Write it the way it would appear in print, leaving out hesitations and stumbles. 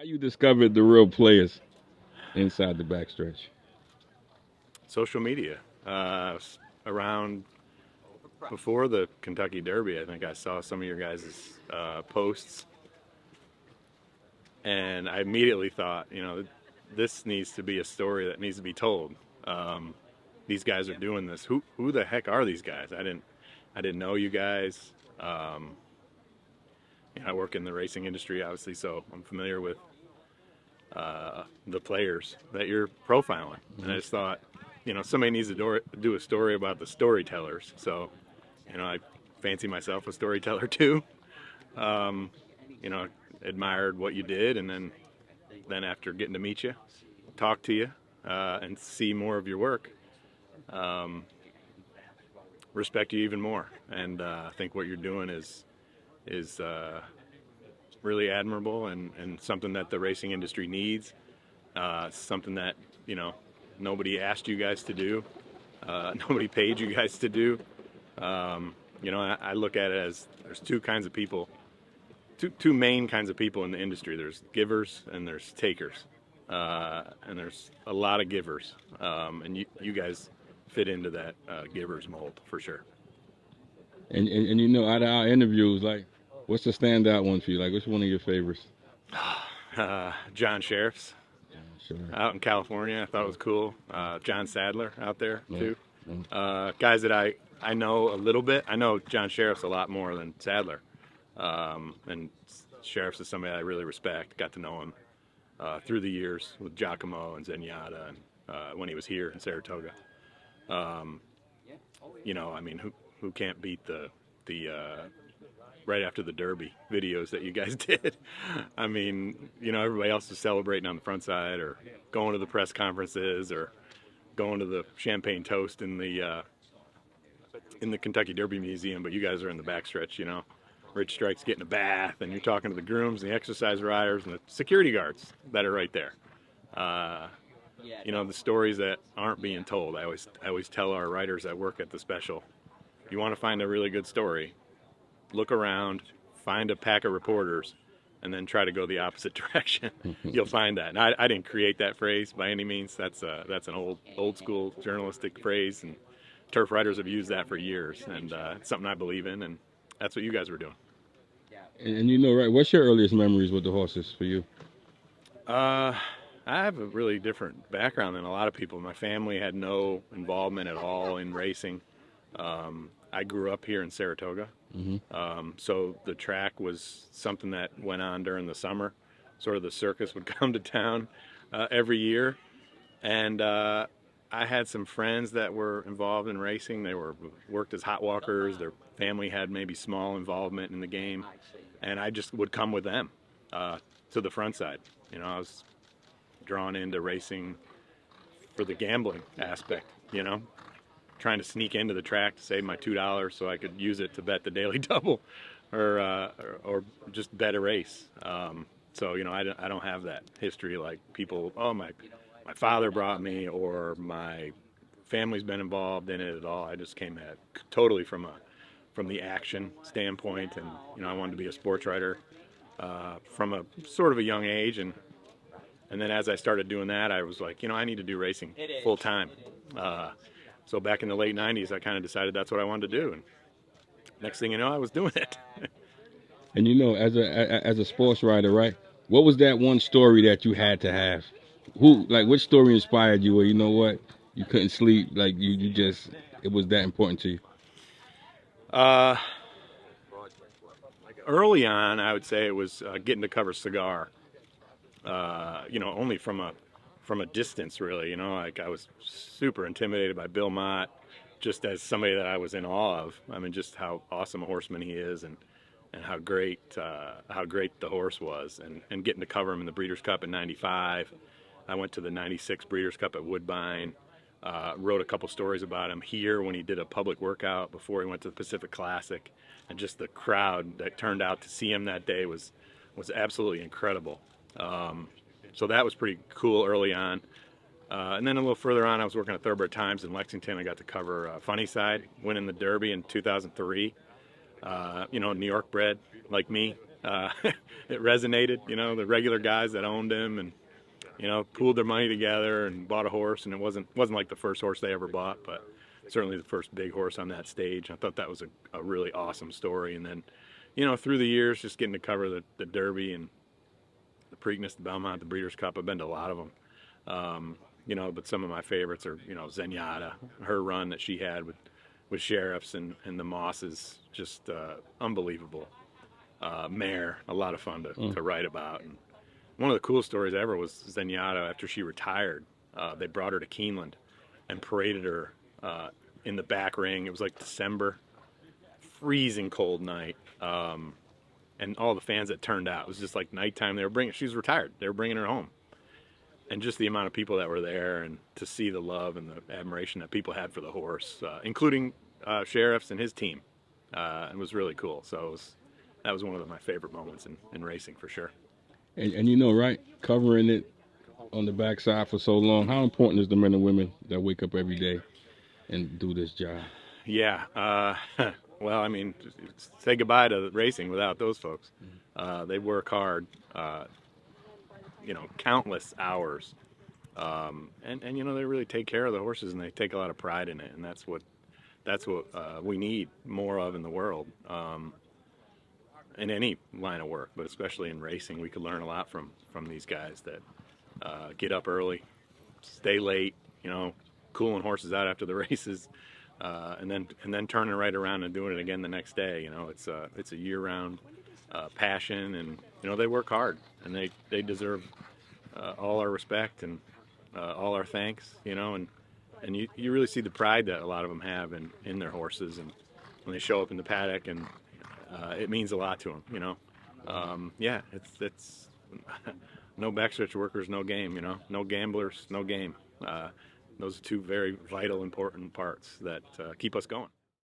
How you discovered the real players inside the backstretch? Social media. Around before the Kentucky Derby, I think I saw some of your guys' posts, and I immediately thought, this needs to be a story that needs to be told. These guys are doing this. Who the heck are these guys? I didn't know you guys. I work in the racing industry, obviously, so I'm familiar with the players that you're profiling. And I just thought, somebody needs to do a story about the storytellers. So, I fancy myself a storyteller too. Admired what you did, and then after getting to meet you, talk to you, and see more of your work, respect you even more. And I think what you're doing is really admirable and something that the racing industry needs. Something that nobody asked you guys to do, nobody paid you guys to do. I look at it as there's two kinds of people, two main kinds of people in the industry. There's givers and there's takers, and there's a lot of givers, and you guys fit into that givers mold for sure. And out of our interviews, like, what's the standout one for you? Like, which one of your favorites? John Sheriff's Sure. out in California. I thought it was cool. John Sadler out there too. Guys that I know a little bit. I know John Sheriff's a lot more than Sadler. And Sheriff's is somebody I really respect. Got to know him through the years with 𝐓𝐡𝐞 and 𝐑𝐞𝐵 and when he was here in Saratoga. Who can't beat the right after the Derby videos that you guys did? I mean, everybody else is celebrating on the front side or going to the press conferences or going to the champagne toast in the Kentucky Derby Museum, but you guys are in the backstretch, Rich Strike's getting a bath, and you're talking to the grooms and the exercise riders and the security guards that are right there. The stories that aren't being told. I always tell our writers that work at the special, you want to find a really good story, look around, find a pack of reporters, and then try to go the opposite direction. You'll find that. And I didn't create that phrase by any means. That's an old school journalistic phrase, and turf writers have used that for years, and it's something I believe in, and that's what you guys were doing. And right, what's your earliest memories with the horses for you? I have a really different background than a lot of people. My family had no involvement at all in racing. I grew up here in Saratoga, so the track was something that went on during the summer. Sort of the circus would come to town every year, and I had some friends that were involved in racing. They worked as hot walkers. Their family had maybe small involvement in the game, and I just would come with them to the front side. I was drawn into racing for the gambling aspect, trying to sneak into the track to save my $2 so I could use it to bet the daily double or just bet a race. So I don't have that history like people, my father brought me or my family's been involved in it at all. I just came at totally from the action standpoint, and I wanted to be a sports writer from a sort of a young age, and then as I started doing that, I was like, I need to do racing full time. So back in the late 90s, I kind of decided that's what I wanted to do, and next thing you know, I was doing it. And as a sports writer, right? What was that one story that you had to have? Which story inspired you? Or you couldn't sleep, like you just, it was that important to you? Early on, I would say it was getting to cover Cigar. Only from a distance, really. I was super intimidated by Bill Mott, just as somebody that I was in awe of. I mean, just how awesome a horseman he is, and how great the horse was, and getting to cover him in the Breeders' Cup in '95. I went to the '96 Breeders' Cup at Woodbine. Wrote a couple stories about him here when he did a public workout before he went to the Pacific Classic, and just the crowd that turned out to see him that day was absolutely incredible. So that was pretty cool early on. And then a little further on, I was working at Thoroughbred Times in Lexington. I got to cover Funny Cide, winning the Derby in 2003. New York bred like me, it resonated. You know, the regular guys that owned him and, you know, pooled their money together and bought a horse, and it wasn't like the first horse they ever bought, but certainly the first big horse on that stage. I thought that was a really awesome story. And then, you know, through the years, just getting to cover the Derby and the Preakness, the Belmont, the Breeders' Cup. I've been to a lot of them. You know, but some of my favorites are, you know, Zenyatta, her run that she had with Sheriffs and the Mosses, just unbelievable. Mare, a lot of fun to write about. And one of the coolest stories ever was Zenyatta, after she retired, they brought her to Keeneland and paraded her in the back ring. It was like December, freezing cold night. And all the fans that turned out, it was just like nighttime. She was retired. They were bringing her home. And just the amount of people that were there, and to see the love and the admiration that people had for the horse, including Sheriffs and his team, it was really cool. So that was one of my favorite moments in racing, for sure. And you know, right, covering it on the backside for so long, how important is the men and women that wake up every day and do this job? Yeah. Well, I mean, say goodbye to racing without those folks. They work hard. You know, countless hours, and you know, they really take care of the horses, and they take a lot of pride in it, and that's what we need more of in the world, in any line of work, but especially in racing. We could learn a lot from these guys that get up early, stay late, you know, cooling horses out after the races, and then turning right around and doing it again the next day. You know, it's a year-round passion, and you know, they work hard, and they deserve all our respect and all our thanks. You know, and you really see the pride that a lot of them have in their horses, and when they show up in the paddock, and it means a lot to them. You know, yeah, it's no backstretch workers, no game. You know, no gamblers, no game. Those are two very vital, important parts that keep us going.